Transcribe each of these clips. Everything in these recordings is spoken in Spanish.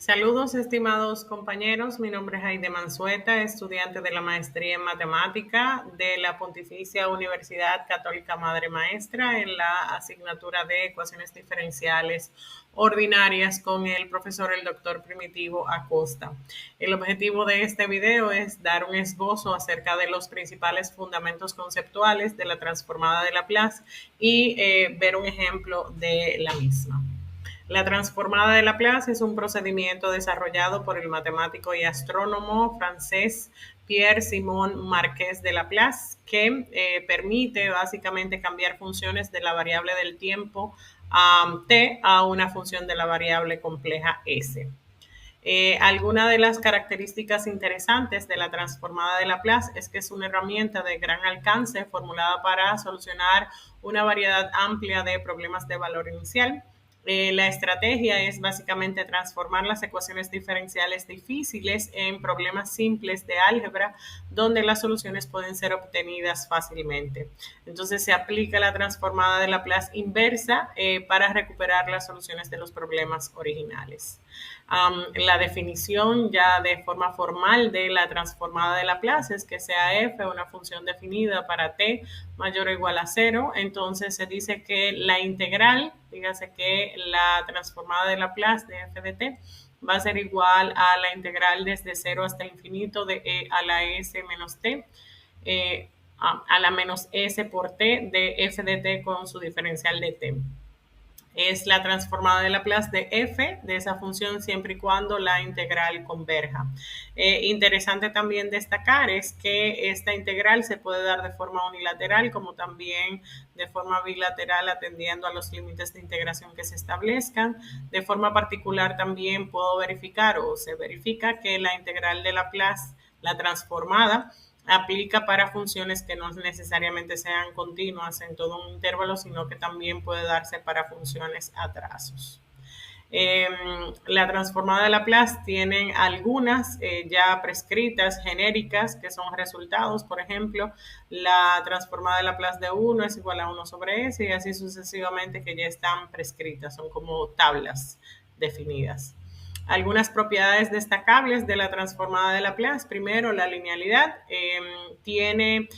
Saludos, estimados compañeros. Mi nombre es Aide Mansueta, estudiante de la maestría en matemática de la Pontificia Universidad Católica Madre Maestra en la asignatura de ecuaciones diferenciales ordinarias con el profesor el doctor Primitivo Acosta. El objetivo de este video es dar un esbozo acerca de los principales fundamentos conceptuales de la transformada de Laplace y ver un ejemplo de la misma. La transformada de Laplace es un procedimiento desarrollado por el matemático y astrónomo francés Pierre-Simon Marqués de Laplace, que permite básicamente cambiar funciones de la variable del tiempo t a una función de la variable compleja s. Alguna de las características interesantes de la transformada de Laplace es que es una herramienta de gran alcance formulada para solucionar una variedad amplia de problemas de valor inicial. La estrategia es básicamente transformar las ecuaciones diferenciales difíciles en problemas simples de álgebra donde las soluciones pueden ser obtenidas fácilmente. Entonces se aplica la transformada de Laplace inversa para recuperar las soluciones de los problemas originales. La definición ya de forma formal de la transformada de Laplace es que sea f una función definida para t mayor o igual a 0. Entonces se dice que la integral, dígase que la transformada de Laplace de f de t va a ser igual a la integral desde 0 hasta infinito de e a la s menos t, a la menos s por t de f de t con su diferencial de t. Es la transformada de Laplace de f de esa función siempre y cuando la integral converja. Interesante también destacar es que esta integral se puede dar de forma unilateral como también de forma bilateral atendiendo a los límites de integración que se establezcan. De forma particular también puedo verificar o se verifica que la integral de Laplace, la transformada, aplica para funciones que no necesariamente sean continuas en todo un intervalo, sino que también puede darse para funciones a trazos. La transformada de Laplace tienen algunas ya prescritas, genéricas, que son resultados. Por ejemplo, la transformada de Laplace de 1 es igual a 1 sobre s y así sucesivamente, que ya están prescritas, son como tablas definidas. Algunas propiedades destacables de la transformada de Laplace. Primero, la linealidad. Tiene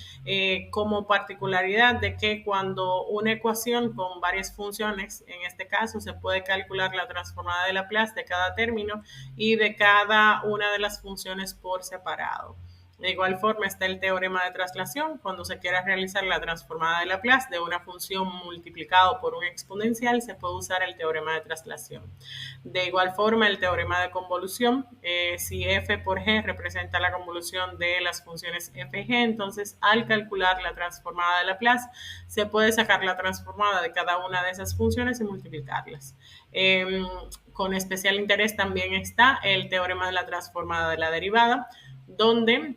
como particularidad de que cuando una ecuación con varias funciones, en este caso se puede calcular la transformada de Laplace de cada término y de cada una de las funciones por separado. De igual forma está el teorema de traslación, cuando se quiera realizar la transformada de Laplace de una función multiplicado por un exponencial, se puede usar el teorema de traslación. De igual forma, el teorema de convolución, si f por g representa la convolución de las funciones f y g, entonces al calcular la transformada de Laplace, se puede sacar la transformada de cada una de esas funciones y multiplicarlas. Con especial interés también está el teorema de la transformada de la derivada, donde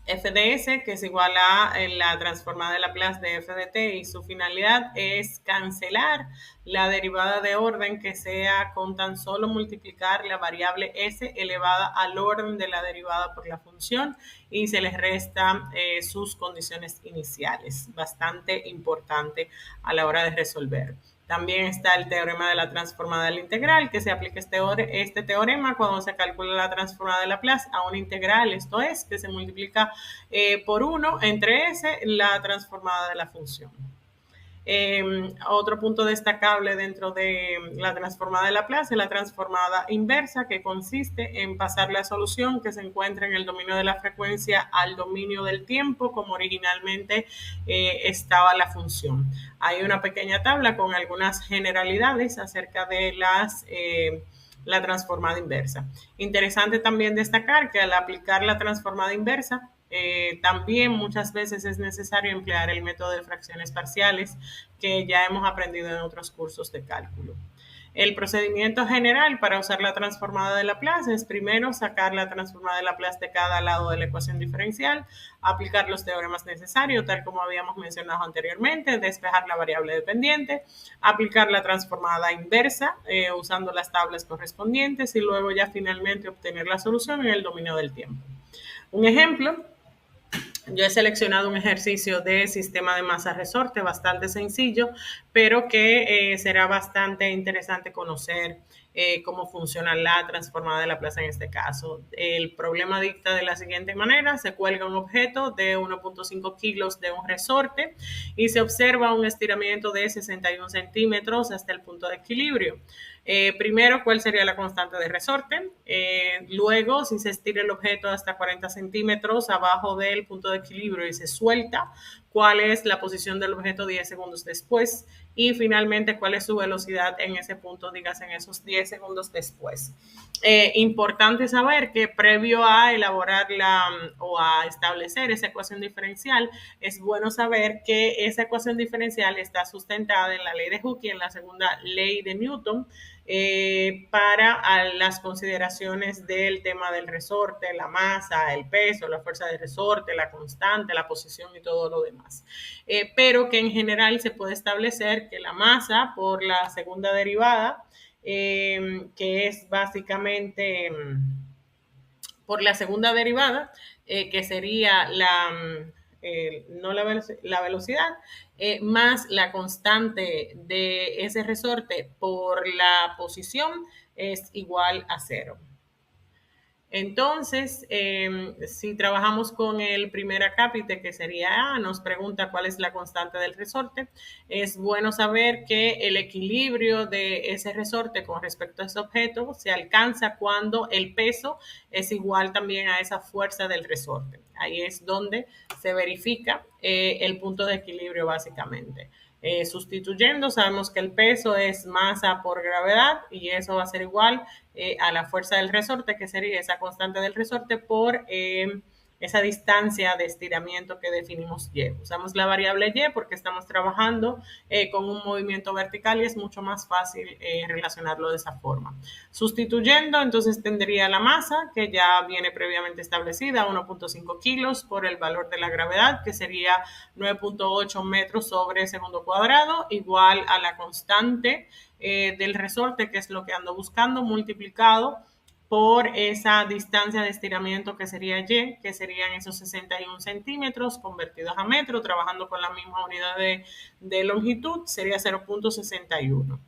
f de s, que es igual a la transformada de Laplace de f de t, y su finalidad es cancelar la derivada de orden que sea con tan solo multiplicar la variable s elevada al orden de la derivada por la función y se les resta sus condiciones iniciales. Bastante importante a la hora de resolver. También está el teorema de la transformada de la integral, que se aplica este teorema cuando se calcula la transformada de Laplace a una integral, esto es, que se multiplica por 1 entre s la transformada de la función. Otro punto destacable dentro de la transformada de Laplace es la transformada inversa, que consiste en pasar la solución que se encuentra en el dominio de la frecuencia al dominio del tiempo, como originalmente estaba la función. Hay una pequeña tabla con algunas generalidades acerca de la transformada inversa. Interesante también destacar que al aplicar la transformada inversa, también muchas veces es necesario emplear el método de fracciones parciales que ya hemos aprendido en otros cursos de cálculo. El procedimiento general para usar la transformada de Laplace es primero sacar la transformada de Laplace de cada lado de la ecuación diferencial, aplicar los teoremas necesarios, tal como habíamos mencionado anteriormente, despejar la variable dependiente, aplicar la transformada inversa usando las tablas correspondientes y luego ya finalmente obtener la solución en el dominio del tiempo. Un ejemplo: yo he seleccionado un ejercicio de sistema de masa resorte bastante sencillo, pero que será bastante interesante conocer cómo funciona la transformada de Laplace en este caso. El problema dicta de la siguiente manera: se cuelga un objeto de 1.5 kilos de un resorte y se observa un estiramiento de 61 centímetros hasta el punto de equilibrio. Primero, ¿cuál sería la constante de resorte? Luego, si se estira el objeto hasta 40 centímetros abajo del punto de equilibrio y se suelta, ¿cuál es la posición del objeto 10 segundos después? Y finalmente, ¿cuál es su velocidad en ese punto, dígase, en esos 10 segundos después? Importante saber que previo a elaborar o a establecer esa ecuación diferencial, es bueno saber que esa ecuación diferencial está sustentada en la ley de Hooke y en la segunda ley de Newton, para las consideraciones del tema del resorte, la masa, el peso, la fuerza de resorte, la constante, la posición y todo lo demás. Pero que en general se puede establecer que la masa por la segunda derivada, que es básicamente por la segunda derivada, que sería no la velocidad, más la constante de ese resorte por la posición, es igual a 0. Entonces, si trabajamos con el primer acápite, que sería A, nos pregunta cuál es la constante del resorte. Es bueno saber que el equilibrio de ese resorte con respecto a ese objeto se alcanza cuando el peso es igual también a esa fuerza del resorte. Ahí es donde se verifica el punto de equilibrio básicamente. Sustituyendo, sabemos que el peso es masa por gravedad y eso va a ser igual a la fuerza del resorte, que sería esa constante del resorte por esa distancia de estiramiento que definimos y. Usamos la variable y porque estamos trabajando con un movimiento vertical y es mucho más fácil relacionarlo de esa forma. Sustituyendo, entonces tendría la masa, que ya viene previamente establecida, 1.5 kilos por el valor de la gravedad, que sería 9.8 metros sobre segundo cuadrado, igual a la constante del resorte, que es lo que ando buscando, multiplicado por esa distancia de estiramiento que sería Y, que serían esos 61 centímetros convertidos a metro, trabajando con la misma unidad de longitud, sería 0.61.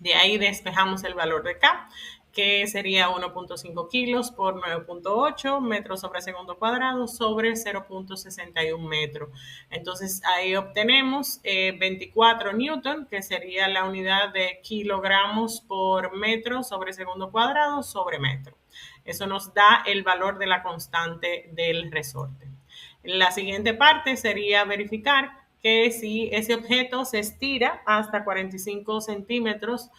De ahí despejamos el valor de K, que sería 1.5 kilos por 9.8 metros sobre segundo cuadrado sobre 0.61 metros. Entonces ahí obtenemos 24 newton, que sería la unidad de kilogramos por metro sobre segundo cuadrado sobre metro. Eso nos da el valor de la constante del resorte. La siguiente parte sería verificar que si ese objeto se estira hasta 45 centímetros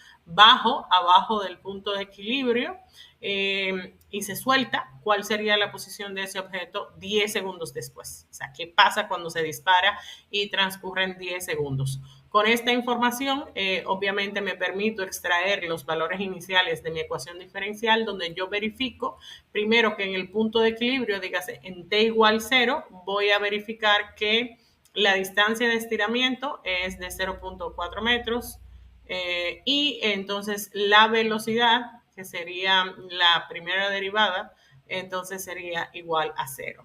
abajo del punto de equilibrio y se suelta, ¿cuál sería la posición de ese objeto 10 segundos después? O sea, ¿qué pasa cuando se dispara y transcurren 10 segundos? Con esta información, obviamente me permito extraer los valores iniciales de mi ecuación diferencial, donde yo verifico primero que en el punto de equilibrio, dígase en t igual 0, voy a verificar que la distancia de estiramiento es de 0.4 metros y entonces la velocidad, que sería la primera derivada, entonces sería igual a 0.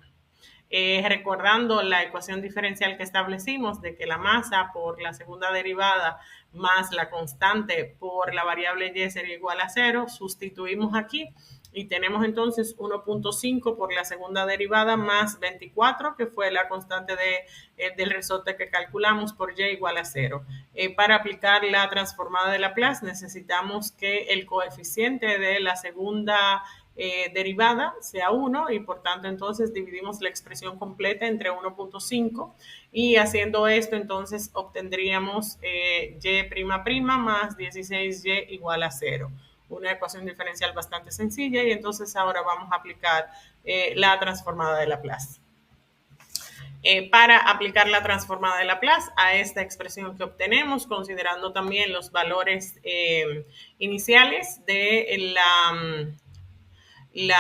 Recordando la ecuación diferencial que establecimos de que la masa por la segunda derivada más la constante por la variable y sería igual a 0, sustituimos aquí y tenemos entonces 1.5 por la segunda derivada más 24, que fue la constante del resorte que calculamos, por y igual a 0. Para aplicar la transformada de Laplace necesitamos que el coeficiente de la segunda derivada sea 1 y por tanto entonces dividimos la expresión completa entre 1.5 y haciendo esto entonces obtendríamos y' más 16y igual a 0. Una ecuación diferencial bastante sencilla y entonces ahora vamos a aplicar la transformada de Laplace. Para aplicar la transformada de Laplace a esta expresión que obtenemos, considerando también los valores iniciales de la y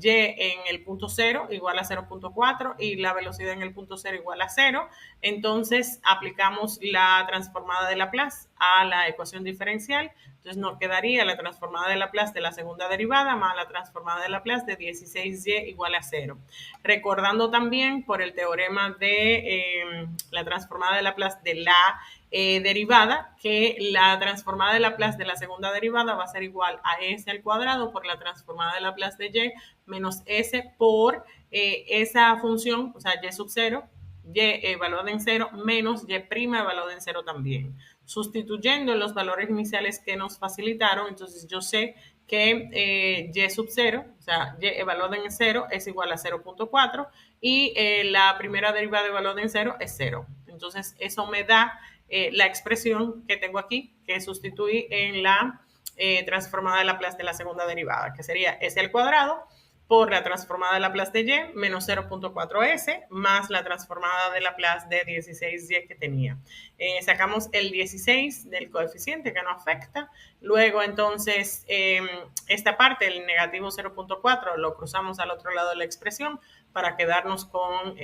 en el punto 0 igual a 0.4 y la velocidad en el punto 0 igual a 0, entonces aplicamos la transformada de Laplace a la ecuación diferencial. Entonces nos quedaría la transformada de Laplace de la segunda derivada más la transformada de Laplace de 16y igual a 0. Recordando también por el teorema de la transformada de Laplace de la derivada, que la transformada de Laplace de la segunda derivada va a ser igual a s al cuadrado por la transformada de Laplace de y menos s por esa función, o sea, y sub 0, y evaluada en 0 menos y' evaluada en 0 también. Sustituyendo los valores iniciales que nos facilitaron, entonces yo sé que y sub 0, o sea, y evaluada en 0 es igual a 0.4 y la primera derivada evaluada en 0 es 0. Entonces eso me da la expresión que tengo aquí, que sustituí en la transformada de Laplace de la segunda derivada, que sería s al cuadrado por la transformada de Laplace de y menos 0.4s más la transformada de Laplace de 16y que tenía. Sacamos el 16 del coeficiente que no afecta. Luego, entonces, esta parte, el negativo 0.4, lo cruzamos al otro lado de la expresión para quedarnos con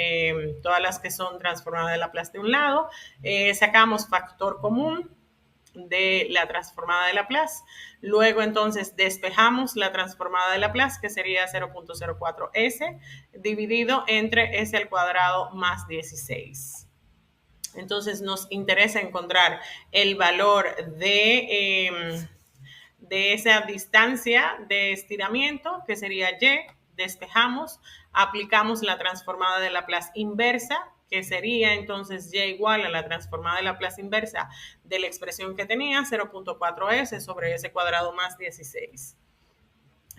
todas las que son transformadas de Laplace de un lado. Sacamos factor común de la transformada de Laplace. Luego, entonces, despejamos la transformada de Laplace, que sería 0.04s, dividido entre s al cuadrado más 16. Entonces, nos interesa encontrar el valor de esa distancia de estiramiento, que sería y. Despejamos, aplicamos la transformada de Laplace inversa, que sería entonces y igual a la transformada de Laplace inversa de la expresión que tenía, 0.4s sobre s cuadrado más 16.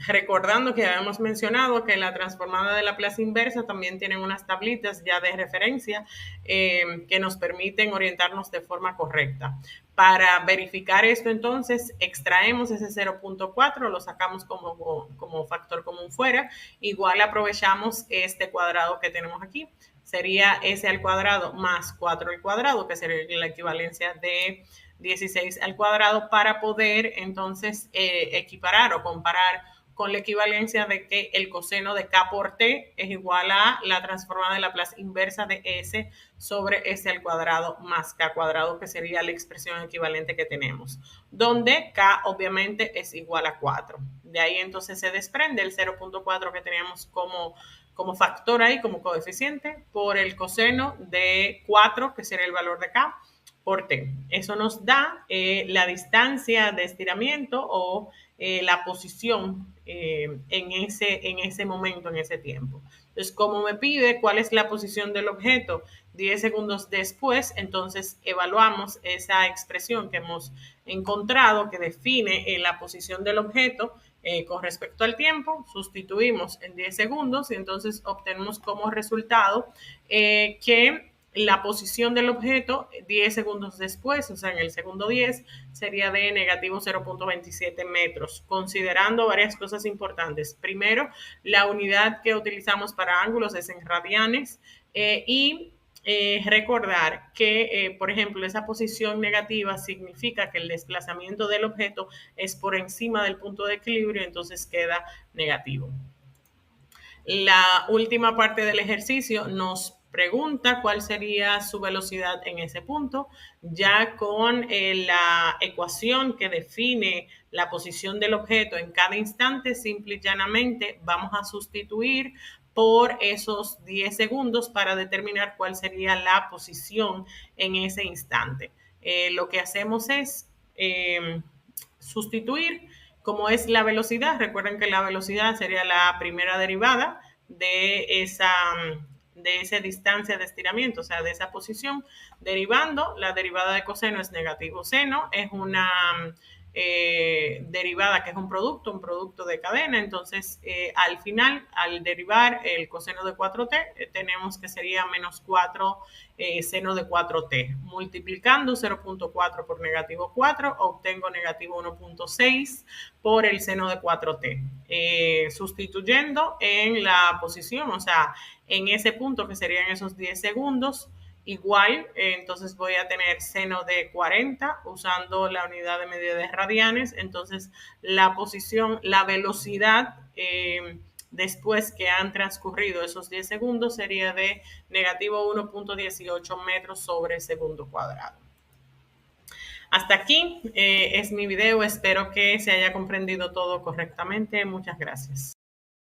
Recordando que habíamos mencionado que la transformada de Laplace inversa también tienen unas tablitas ya de referencia que nos permiten orientarnos de forma correcta. Para verificar esto, entonces, extraemos ese 0.4, lo sacamos como factor común fuera, igual aprovechamos este cuadrado que tenemos aquí, sería s al cuadrado más 4 al cuadrado, que sería la equivalencia de 16 al cuadrado, para poder entonces equiparar o comparar con la equivalencia de que el coseno de k por t es igual a la transformada de Laplace inversa de s sobre s al cuadrado más k cuadrado, que sería la expresión equivalente que tenemos, donde k obviamente es igual a 4. De ahí entonces se desprende el 0.4 que teníamos como factor ahí, como coeficiente, por el coseno de 4, que sería el valor de k, por t. Eso nos da la distancia de estiramiento o la posición en ese momento, en ese tiempo. Entonces, como me pide cuál es la posición del objeto 10 segundos después, entonces evaluamos esa expresión que hemos encontrado que define la posición del objeto con respecto al tiempo, sustituimos en 10 segundos y entonces obtenemos como resultado que la posición del objeto 10 segundos después, o sea, en el segundo 10, sería de negativo 0.27 metros, considerando varias cosas importantes. Primero, la unidad que utilizamos para ángulos es en radianes y recordar que, por ejemplo, esa posición negativa significa que el desplazamiento del objeto es por encima del punto de equilibrio, entonces queda negativo. La última parte del ejercicio nos pregunta cuál sería su velocidad en ese punto, ya con la ecuación que define la posición del objeto en cada instante, simple y llanamente vamos a sustituir por esos 10 segundos para determinar cuál sería la posición en ese instante. Lo que hacemos es sustituir, como es la velocidad. Recuerden que la velocidad sería la primera derivada de esa distancia de estiramiento, o sea, de esa posición. Derivando, la derivada de coseno es negativo seno, es una derivada que es un producto de cadena. Entonces, al final, al derivar el coseno de 4t, tenemos que sería menos 4 seno de 4t. Multiplicando 0.4 por negativo 4, obtengo negativo 1.6 por el seno de 4t. Sustituyendo en la posición, o sea, en ese punto que serían esos 10 segundos, igual, entonces voy a tener seno de 40 usando la unidad de medida de radianes. Entonces, la posición, la velocidad después que han transcurrido esos 10 segundos sería de negativo 1.18 metros sobre segundo cuadrado. Hasta aquí es mi video. Espero que se haya comprendido todo correctamente. Muchas gracias.